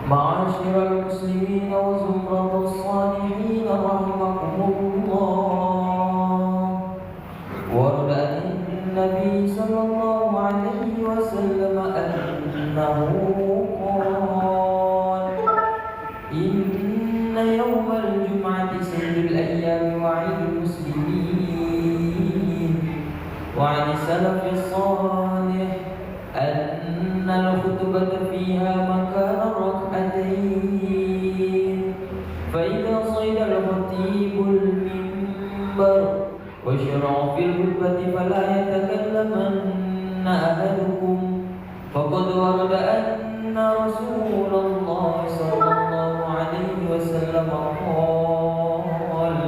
معاشر المسلمين وزمرة الصالحين رحمكم الله. ورد عن النبي صلى الله عليه وسلم أنه قال: إن يوم الجمعة سيد الأيام وعيد المسلمين. وعن السلف الصالح أن الخطبة فيها مكان الركعتين، فإذا صعد الخطيب المنبر وشرع في الخطبة فلا يتكلمن أحدكم، فقد ورد أن رسول الله صلى الله عليه وسلم قال: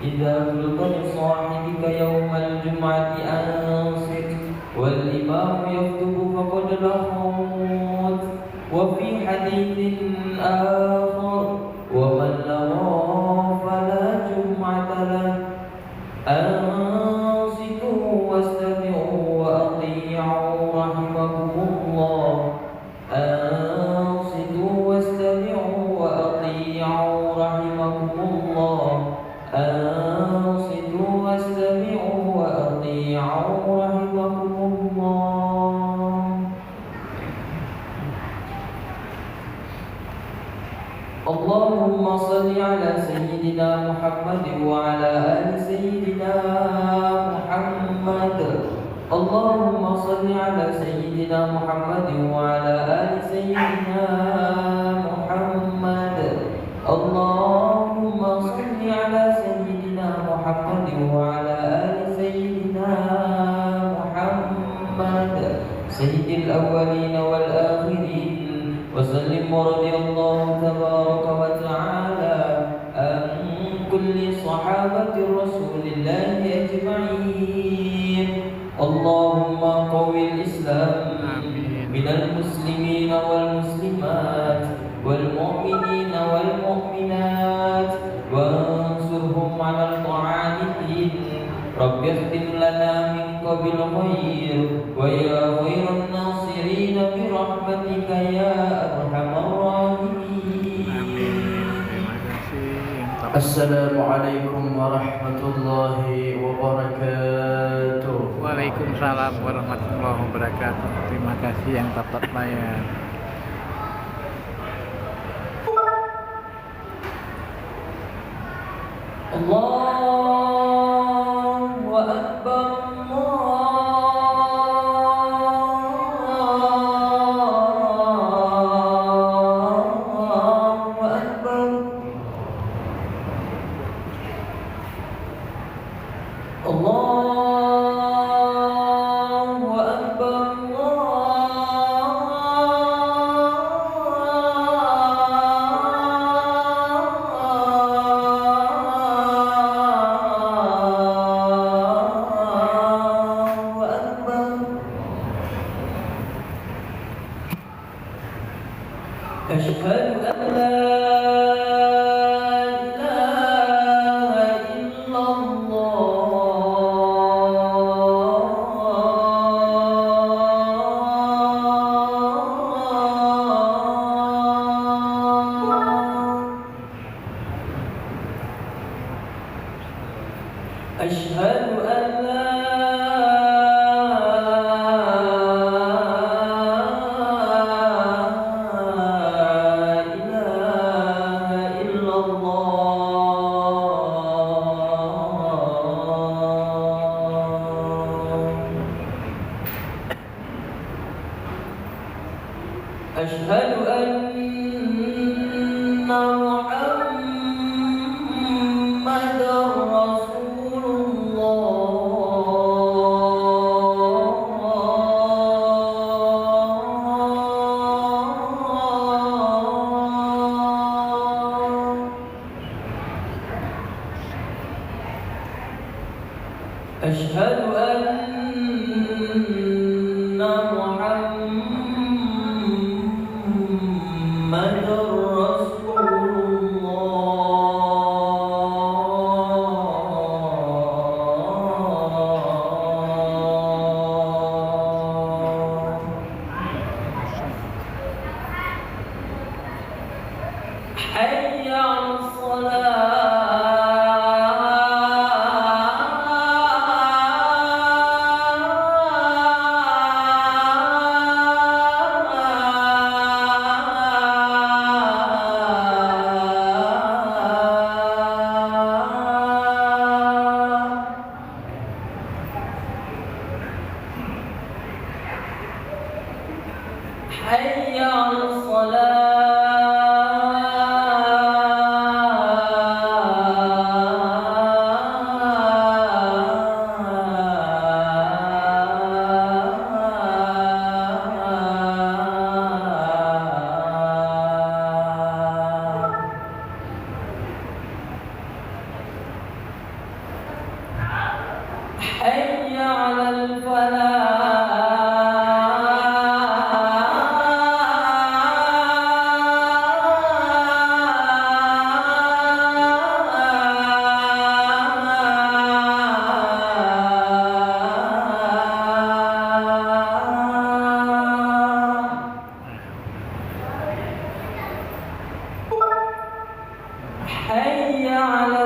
إذا قلت لصاحبك يوم الجمعة أنصت والإمام يخطب فقد لغوت. وفي حديث آخر: ومن لغى فلا جمعة له. أنصتوا واستمعوا وأطيعوا رحمكم الله. أنصتوا واستمعوا وأطيعوا رحمكم الله. أنصتوا واستمعوا وأطيعوا رحمكم الله. اللهم صل على سيدنا محمد وعلى آل سيدنا محمد. اللهم صل على سيدنا محمد وعلى آل سيدنا محمد. اللهم صل على سيدنا محمد وعلى آل سيدنا محمد سيد الأولين والآخرين. وسلم ورضي الله تبارك وتعالى عن كل صحابة رسول الله أجمعين. اللهم قو الإسلام من المسلمين والمسلمات والمؤمنين والمؤمنات وانصرهم على الطاعين. رب اختم لنا من قبل خير ويا خير الناصرين برحمتك يا أرحم الراحمين. السلام عليكم ورحمة الله وبركاته. Waalaikumsalam warahmatullahi wabarakatuh. Terima kasih yang dapat layar. Allahu Akbar. أشهد أن لا إله إلا الله. أشهد أن لا أشهد أن محمدًا رسول الله. أشهد أن محمد رسول الله. حي على حي على حي على حي على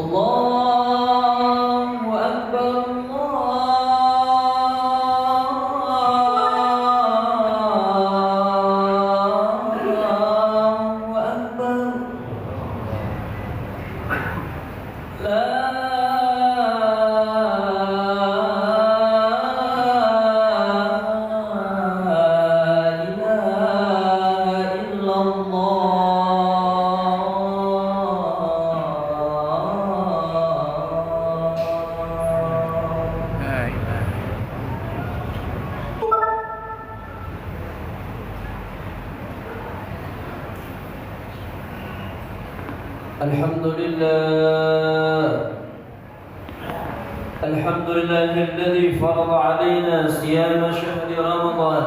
الله أكبر الله أكبر. لا إله إلا الله. لا إله. الحمد لله الحمد لله الذي فرض علينا صيام شهر رمضان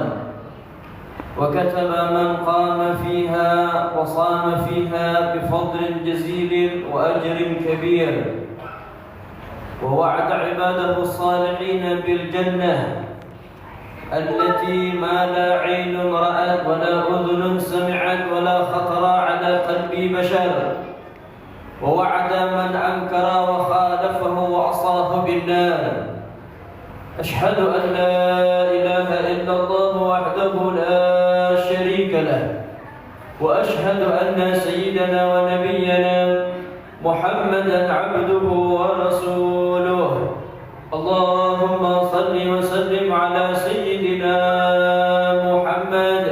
وكتب من قام فيها وصام فيها بفضل جزيل وأجر كبير، ووعد عباده الصالحين بالجنة التي ما لا عين رأت ولا أذن سمعت ولا خطر على قلب بشر، ووعد من أنكر وخالفه وعصاه بالنار. أشهد أن لا إله إلا الله وحده لا شريك له، وأشهد أن سيدنا ونبينا محمدا عبده ورسوله. اللهم صل وسلم على سيدنا محمد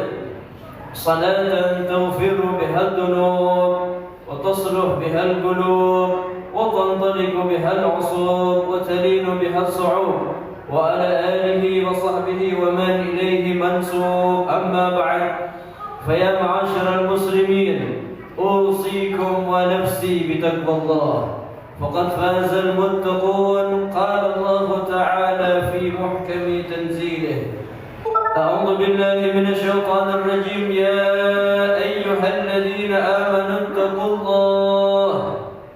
صلاة تغفر بها الذنوب وتصلح بها القلوب وتنطلق بها العصوب وتلين بها الصعوب. وعلى آله وصحبه ومن إليه منسوب. أما بعد، فيا معاشر المسلمين، أوصيكم ونفسي بتقوى الله، فقد فاز المتقون. قال الله تعالى في محكم تنزيله: أعوذ بالله من الشيطان الرجيم. يا أيها الذين آمنوا اتقوا الله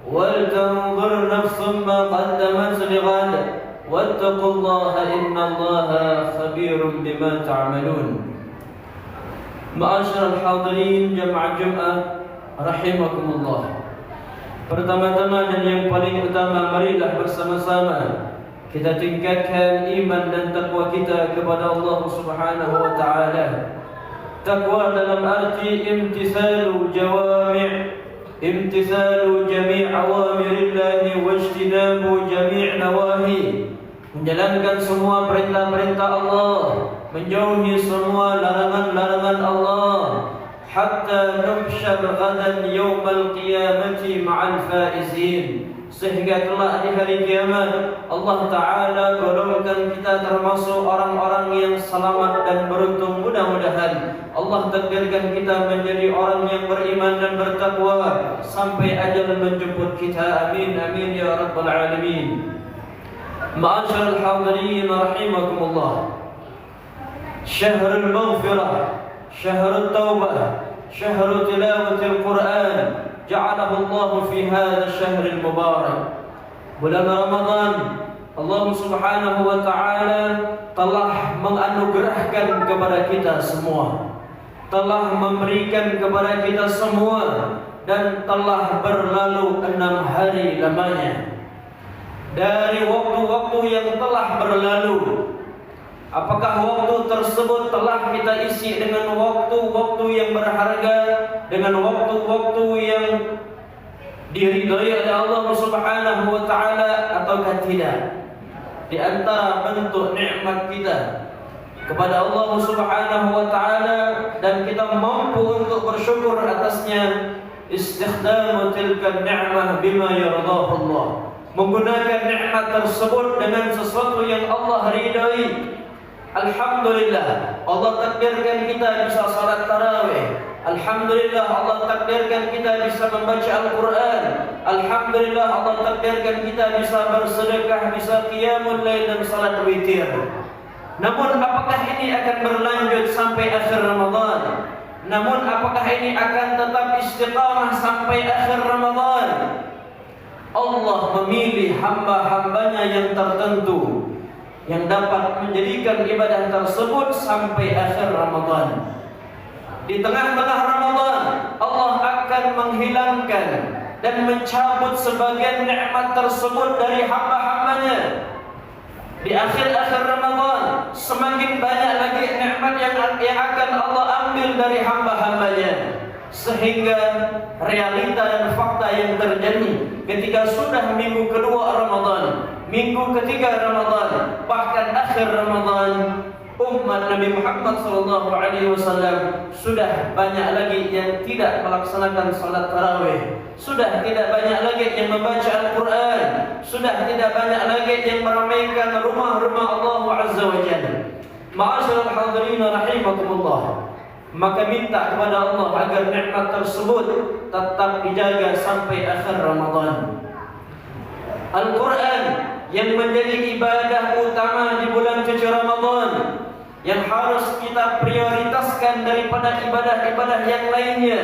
ولتنظر نفس ما قدمت لغد واتقوا الله إن الله خبير بما تعملون. Ma'asyiral hadirin jamaah Jumat rahimakumullah. Pertama-tama dan yang paling utama, marilah bersama-sama kita tingkatkan iman dan takwa kita kepada Allah Subhanahu wa taala. Takwa dalam arti imtithalu jami' awamirillah wa ijtinabu jami' nawahi. Menjalankan semua perintah-perintah Allah, menjauhi semua larangan-larangan Allah, hatta nubshar ghadan yawmal qiyamati ma'al faizin, sehingga kelak di hari kiamat Allah Ta'ala golongkan kita termasuk orang-orang yang selamat dan beruntung. Mudah-mudahan Allah takdirkan kita menjadi orang yang beriman dan bertakwa sampai ajal menjemput kita. Amin amin ya rabbal alamin. Ma'asyiral hadirin rahimakumullah. Syahrul maghfirah, syahrul taubah, syahrul tilawatil Quran, ja'alahu Allah fi hadha syahril mubarak. Bulan Ramadan, Allah Subhanahu wa taala telah menganugerahkan kepada kita semua, telah memberikan kepada kita semua, dan telah berlalu 6 hari lamanya. Dari waktu-waktu yang telah berlalu, apakah waktu tersebut telah kita isi dengan waktu-waktu yang berharga, dengan waktu-waktu yang diridhai oleh Allah Subhanahu wa taala ataukah tidak? Di antara bentuk nikmat kita kepada Allah Subhanahu wa taala dan kita mampu untuk bersyukur atasnya, istikhdamu tilka ni'mah bima yardahu Allah. Menggunakan nikmat tersebut dengan sesuatu yang Allah ridai. Alhamdulillah, Allah takdirkan kita bisa salat tarawih. Alhamdulillah, Allah takdirkan kita bisa membaca Al-Quran. Alhamdulillah, Allah takdirkan kita bisa bersedekah, bisa qiyamul lail dan salat witir. Namun apakah ini akan berlanjut sampai akhir Ramadan? Namun apakah ini akan tetap istiqamah sampai akhir Ramadan? Allah memilih hamba-hambanya yang tertentu yang dapat menjadikan ibadah tersebut sampai akhir Ramadan. Di tengah-tengah Ramadan, Allah akan menghilangkan dan mencabut sebagian nikmat tersebut dari hamba-hambanya. Di akhir-akhir Ramadan, semakin banyak lagi nikmat yang akan Allah ambil dari hamba-hambanya. Sehingga realita dan fakta yang terjadi ketika sudah minggu kedua Ramadan, minggu ketiga Ramadan, bahkan akhir Ramadan, umat Nabi Muhammad SAW sudah banyak lagi yang tidak melaksanakan salat tarawih, sudah tidak banyak lagi yang membaca Al-Quran, sudah tidak banyak lagi yang meramaikan rumah-rumah Allah Azza wa Jalla. Ma'asyiral hadirin rahimakumullah. Maka minta kepada Allah agar nikmat tersebut tetap dijaga sampai akhir Ramadan. Al-Quran yang menjadi ibadah utama di bulan suci Ramadan, yang harus kita prioritaskan daripada ibadah-ibadah yang lainnya,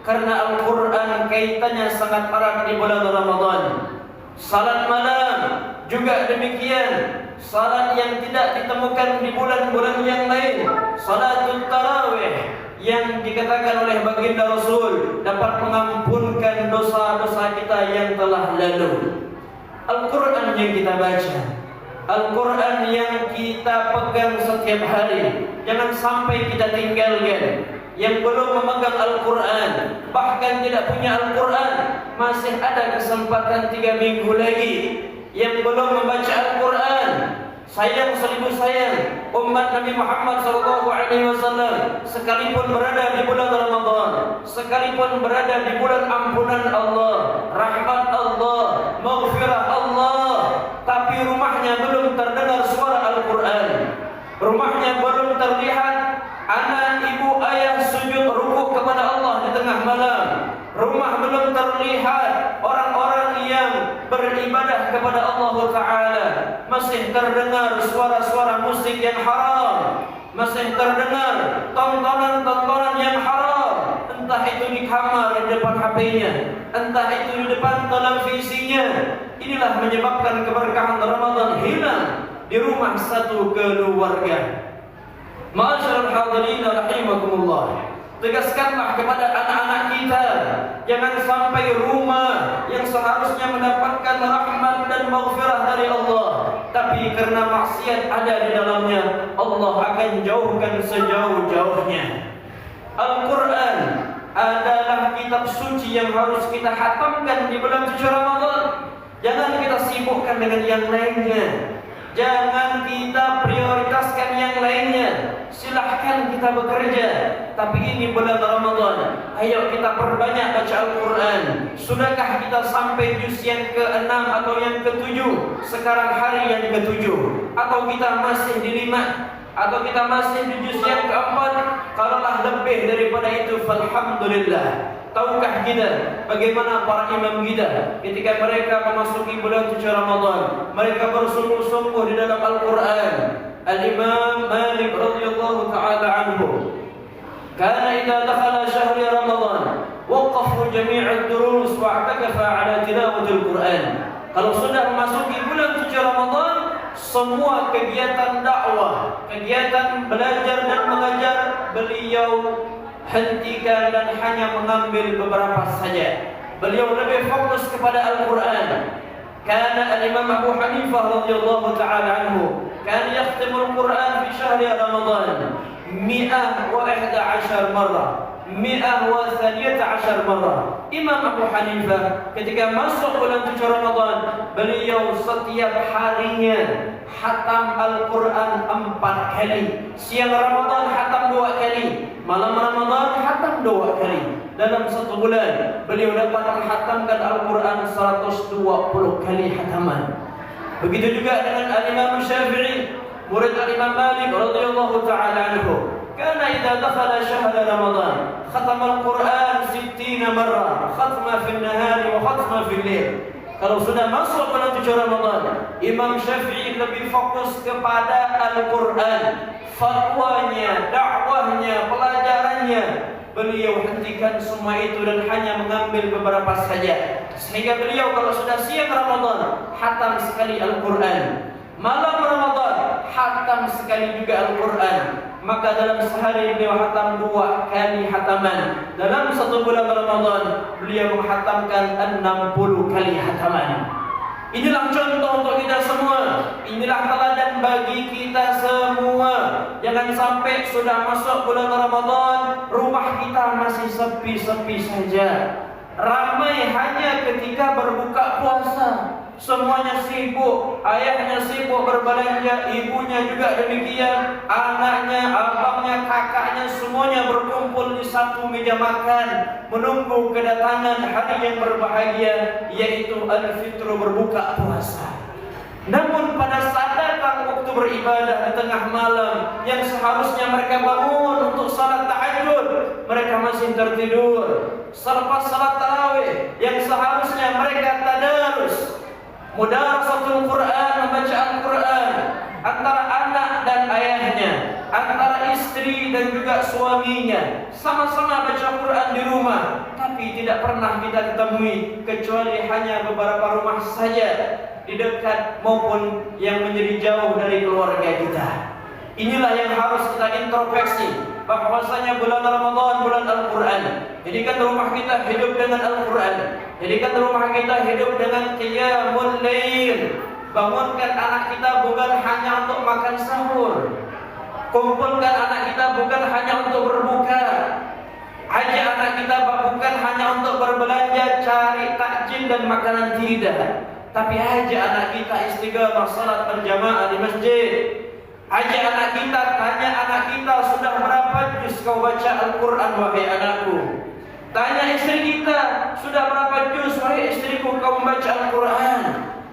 karena Al-Quran kaitannya sangat erat di bulan Ramadan. Salat malam juga demikian, salat yang tidak ditemukan di bulan-bulan yang lain, salatul tarawih yang dikatakan oleh baginda Rasul dapat mengampunkan dosa-dosa kita yang telah lalu. Al-Quran yang kita baca, Al-Quran yang kita pegang setiap hari, jangan sampai kita tinggalkan. Yang belum memegang Al-Quran, bahkan tidak punya Al-Quran, masih ada kesempatan 3 minggu lagi. Yang belum membaca Al-Quran, sayang seribu sayang, umat umat Nabi Muhammad SAW, sekalipun berada di bulan Ramadan, sekalipun berada di bulan ampunan Allah, rahmat Allah, maghfirah Allah, tapi rumahnya belum terdengar suara Al-Quran, rumahnya belum terlihat anak ibu ayah sujud rukuk kepada Allah di tengah malam, rumah belum terlihat orang-orang yang beribadah kepada Allah Ta'ala, masih terdengar suara-suara musik yang haram, masih terdengar tontonan-tontonan yang haram, entah itu di kamar di depan HP-nya, entah itu di depan televisinya. Inilah menyebabkan keberkahan Ramadan hilang di rumah satu keluarga. Ma'asyiral hadirin rahimakumullah, tegaskanlah kepada anak-anak kita, jangan sampai rumah yang seharusnya mendapatkan rahmat dan maghfirah dari Allah, tapi karena maksiat ada di dalamnya, Allah akan jauhkan sejauh-jauhnya. Al-Quran adalah kitab suci yang harus kita hatamkan di bulan suci Ramadan. Jangan kita sibukkan dengan yang lainnya, jangan kita prioritaskan yang lainnya. Silahkan kita bekerja, tapi ini bulan Ramadan, ayo kita perbanyak baca Al-Quran. Sudahkah kita sampai juz yang ke-6 atau yang ke-7? Sekarang hari yang ke-7, atau kita masih di 5, atau kita masih di juz yang ke-4? Kalaulah lebih daripada itu, falhamdulillah. Tahukah kita bagaimana para imam kita ketika mereka memasuki bulan suci Ramadan, mereka bersungguh-sungguh di dalam Al-Quran. Al-Imam Malik radhiyallahu ta'ala anhu, kana idza dakhala syahru Ramadan waqafu jami' ad-durus wa'takafa 'ala tilawati Al-Quran. Kalau sudah memasuki bulan suci Ramadan, semua kegiatan dakwah, kegiatan belajar dan mengajar beliau hentikan dan hanya mengambil beberapa saja. Beliau lebih fokus kepada Al-Quran. Kana al-Imam Abu Hanifah radhiyallahu ta'ala anhu kana yakhtimul Quran fi syahri Ramadan 111 marrah, 112 marrah. Imam Abu Hanifah ketika masuk bulan suci Ramadan, beliau setiap harinya khatam Al-Quran 4 kali. Siang Ramadan khatam 2 kali, malam Ramadan khatam 2 kali. Dalam satu bulan beliau dapat menghatamkan Al-Quran 120 kali khataman. Begitu juga dengan Al-Imam Syafi'i, murid Al-Imam Malik radhiyallahu ta'ala anhu. Kana idza dakhala syahr Ramadan khatama Al-Quran 60 marrah, khatma fi an-nahar wa khatma fi al-lail. Kalau sudah masuk bulan suci Ramadan, Imam Syafi'i lebih fokus kepada Al-Quran, fatwanya, dakwahnya, pelajarannya. Beliau hentikan semua itu dan hanya mengambil beberapa saja. Sehingga beliau kalau sudah siang Ramadan, khatam sekali Al-Quran. Malam Ramadan, khatam sekali juga Al-Quran. Maka dalam sehari beliau khatam 2 kali khataman. Dalam satu bulan Ramadan, beliau menghatamkan 60 kali khataman. Inilah contoh untuk kita semua. Inilah teladan bagi kita semua. Jangan sampai sudah masuk bulan Ramadan, rumah kita masih sepi-sepi saja. Ramai hanya ketika berbuka puasa. Semuanya sibuk, ayahnya sibuk berbelanja, ibunya juga demikian, anaknya, abangnya, kakaknya, semuanya berkumpul di satu meja makan, menunggu kedatangan hari yang berbahagia, yaitu Al-Fitr, berbuka puasa. Namun pada saat datang waktu beribadah di tengah malam, yang seharusnya mereka bangun untuk salat tahajud, mereka masih tertidur. Selepas salat tarawih, yang seharusnya mereka tadarus, mudarasatul Quran, membaca Al-Quran antara anak dan ayahnya, antara istri dan juga suaminya, sama-sama baca Quran di rumah, tapi tidak pernah kita temui kecuali hanya beberapa rumah saja di dekat maupun yang menjadi jauh dari keluarga kita. Inilah yang harus kita introspeksi, bahwasanya bulan Ramadan bulan Al-Quran. Jadikan rumah kita hidup dengan Al-Quran. Jadikan rumah kita hidup dengan qiyamul lail. Bangunkan anak kita bukan hanya untuk makan sahur. Kumpulkan anak kita bukan hanya untuk berbuka. Ajak anak kita bukan hanya untuk berbelanja, cari takjil dan makanan, tidak. Tapi ajak anak kita istiqamah salat berjamaah di masjid. Ajak anak kita Tanya anak kita, sudah berapa juz kau baca Al-Quran wahai anakku? Tanya istri kita, sudah berapa juz wahai istriku kau membaca Al-Quran?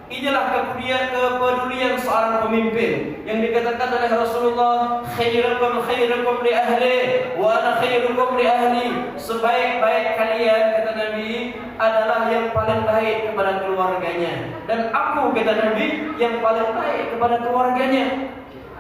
Inilah kepedulian seorang pemimpin yang dikatakan oleh Rasulullah, khairukum khairukum li ahli wa ana khairukum li ahli. Sebaik-baik kalian, kata Nabi, adalah yang paling baik kepada keluarganya, dan aku, kata Nabi, yang paling baik kepada keluarganya.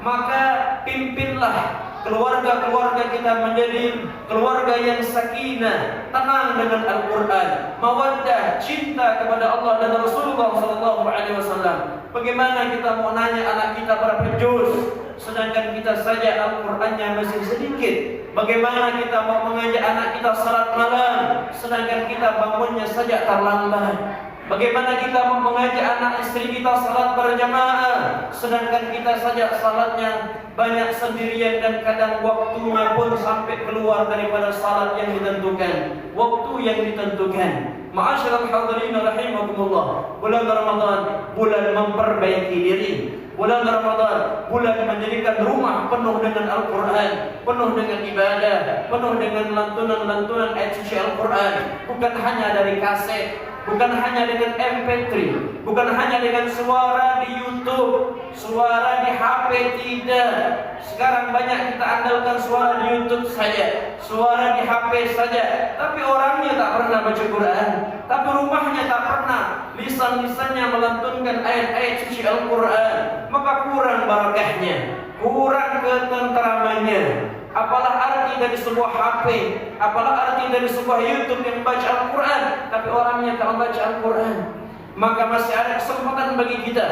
Maka pimpinlah keluarga-keluarga kita menjadi keluarga yang sakinah, tenang dengan Al-Quran, mawaddah, cinta kepada Allah dan Rasulullah SAW. Bagaimana kita mau nanya anak kita berapa juz, sedangkan kita saja Al-Qurannya masih sedikit? Bagaimana kita mau mengajak anak kita salat malam, sedangkan kita bangunnya saja terlambat? Bagaimana kita mau mengajak anak istri kita salat berjamaah, sedangkan kita saja salatnya banyak sendirian dan kadang waktunya pun sampai keluar daripada salat yang ditentukan, waktu yang ditentukan. Ma'asyiral hadirin rahimakumullah, bulan Ramadan bulan memperbaiki diri. Bulan Ramadan bulan menjadikan rumah penuh dengan Al-Quran, penuh dengan ibadah, penuh dengan lantunan-lantunan ayat suci Al-Quran. Bukan hanya dari kaset, bukan hanya dengan MP3, bukan hanya dengan suara di YouTube, suara di HP, tidak. Sekarang banyak kita andalkan suara di YouTube saja, suara di HP saja, tapi orangnya tak pernah baca Quran, tapi rumahnya tak pernah lisan-lisannya melantunkan ayat-ayat suci Al-Quran. Maka kurang barakahnya, kurang ketenteramannya. Apalah arti dari sebuah HP, apalah arti dari sebuah YouTube yang membaca Al-Quran, tapi orangnya tak membaca Al-Quran. Maka masih ada kesempatan bagi kita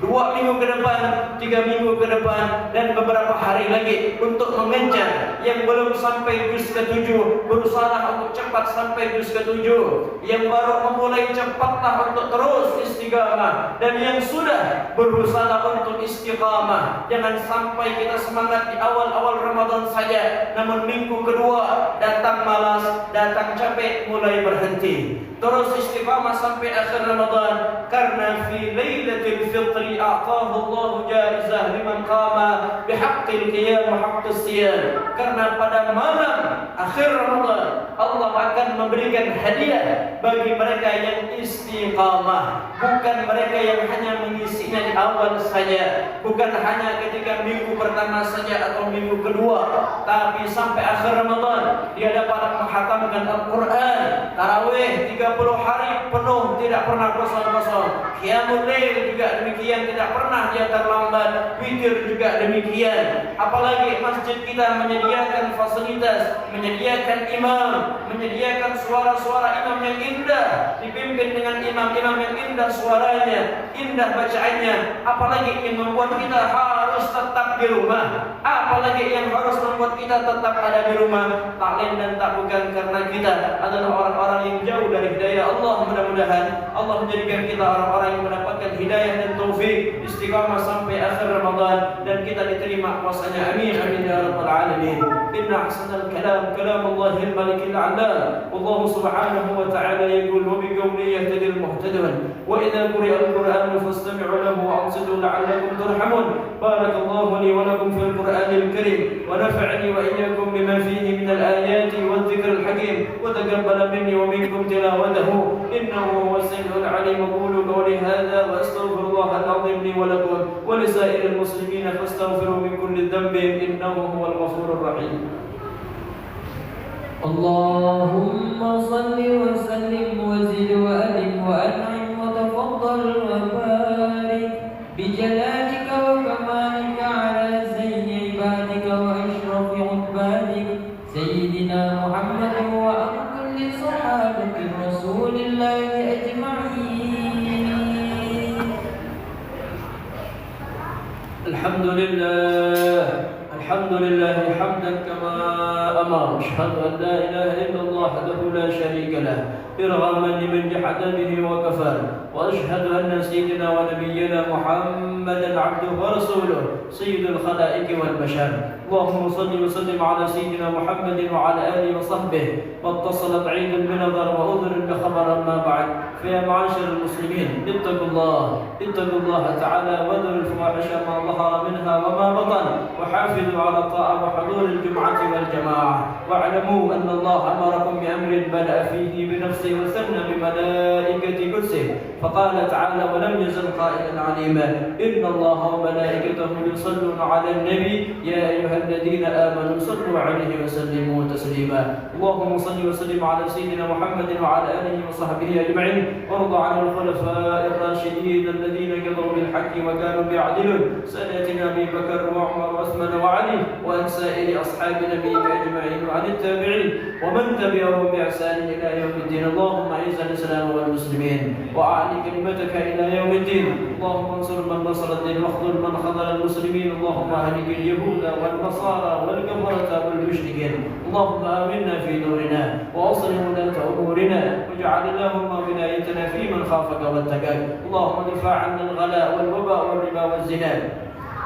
2 minggu ke depan, 3 minggu ke depan, dan beberapa hari lagi untuk mengejar yang belum sampai juz ke-7, berusaha untuk cepat sampai juz ke-7. Yang baru memulai, cepatlah untuk terus istiqamah, dan yang sudah berusaha untuk istiqamah. Jangan sampai kita semangat di awal-awal Ramadan saja, namun minggu kedua datang malas, datang capek, mulai berhenti. Terus istiqamah sampai akhir Ramadan, karena fi lailatul fitri a'tahu Allah jaizah liman qama bihaqqil qiyam wa haqqis siyam. Karena pada malam akhir Ramadan Allah akan memberikan hadiah bagi mereka yang istiqamah, bukan mereka yang hanya mengisinya di awal saja, bukan hanya ketika minggu pertama saja atau minggu kedua, tapi sampai akhir Ramadan dia dapat menghatamkan Al-Quran, tarawih 30 hari penuh, tidak pernah kosong-kosong. Qiyamul Lail juga demikian, tidak pernah dia terlambat. Witir juga demikian. Apalagi masjid kita menyediakan fasilitas, menyediakan imam, menyediakan suara-suara imam yang indah, dipimpin dengan imam-imam yang indah suaranya, indah bacaannya. Apalagi yang membuat kita harus tetap di rumah, apalagi yang harus membuat kita tetap ada di rumah, tak lain dan tak bukan karena kita adalah orang-orang yang jauh dari hidayah Allah. Mudah-mudahan Allah menjadikan kita orang-orang yang mendapatkan hidayah dan taufik istiqamah sampai akhir Ramadan, dan kita diterima puasanya. Amin amin ya rabbal alamin. Inna ahsanal kalam kalamallahil malikil a'la. Wallahu subhanahu wa ta'ala yaqul wa biqawli yahtadil muhtadun wa idza quri'a al-Qur'an fastami'u lahu wa ansitu la'allakum turhamun. Barakallahu li wa lakum fil Qur'anil karim wa nafa'ani wa iyyakum bima fihi min al-ayati wadh-dhikril hakim wa taqabbala minni wa minkum tilawatahu innahu huwas sami'ul 'alim. Aqulu qawli hadha wa astaghfirullahal 'azim li wa lakum wa li sa'iril muslimin fastaghfiruhu min kulli dhanbin innahu huwal ghafurur rahim. Allahumma salli wa sallim wa zid wa alim wa an'im wa tafaddal wa barik bi jalalika wa kamalika ala sayyidi ibadika wa ashrafi ubadik sayyidina Muhammadin wa ala kulli sahabati rasulillahi ajma'in. Alhamdulillah, alhamdulillah hamdan kama amar. Asyhadu an la ilaha illallah wahdahu la syarika lah, irghaman liman jahada bihi wa kafar. Wa asyhadu anna sayyidina wa nabiyyana Muhammad محمدا عبده ورسوله سيد الخلائق والبشر. اللهم صل وسلم على سيدنا محمد وعلى آله وصحبه. واتصلت عين بنظر وأذن بخبر. أما بعد، فيا معاشر المسلمين، اتقوا الله تعالى وذروا الفواحش ما ظهر منها وما بطن، وحافظوا على الطاعة وحضور الجمعة والجماعة، واعلموا أن الله أمركم بأمر بدأ فيه بنفسه وثنى بملائكة قدسه، فقال تعالى: ولم يزل قائلا عليما: إن الله وملائكته يصلون على النبي يا أيها الذين آمنوا صلوا عليه وسلموا تسليما. اللهم صل وسلم على سيدنا محمد وعلى آله وصحبه أجمعين، وارض عن الخلفاء الراشدين الذين قضوا بالحق وكانوا بيعدلون، سادتنا أبي بكر وعمر وعثمان وعلي، وعن سائر أصحاب نبيك أجمعين، وعن التابعين ومن تبعهم بإحسان إلى يوم الدين. اللهم أعز الإسلام والمسلمين وأعلي كلمتك إلى يوم الدين. اللهم انصر من نصر الدين واخذل من خذل المسلمين. اللهم أهلك اليهود والنصارى والكفرة والمشركين. اللهم آمنا في دورنا وأصلح ولاة أمورنا، واجعل اللهم ولايتنا في من خافك واتقاك. اللهم ادفع عنا الغلاء والوباء والربا والزنا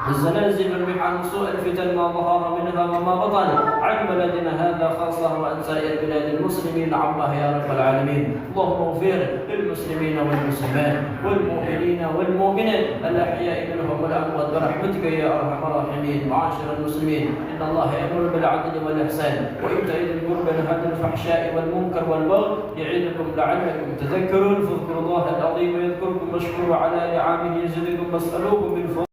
الزلازل والمحن سوء الفتن ما ظهر منها وما بطن عن بلدنا هذا خاصة وعن سائر بلاد المسلمين عامة يا رب العالمين. اللهم اغفر للمسلمين والمسلمات والمؤمنين والمؤمنات الأحياء منهم والأموات برحمتك يا أرحم الراحمين. معاشر المسلمين، إن الله يأمر بالعدل والإحسان وإيتاء ذي القربى وينهى عن الفحشاء والمنكر والبغي يعظكم لعلكم تذكرون. فاذكروا الله العظيم يذكركم واشكروا على نعمه يزدكم واسألوه من فضله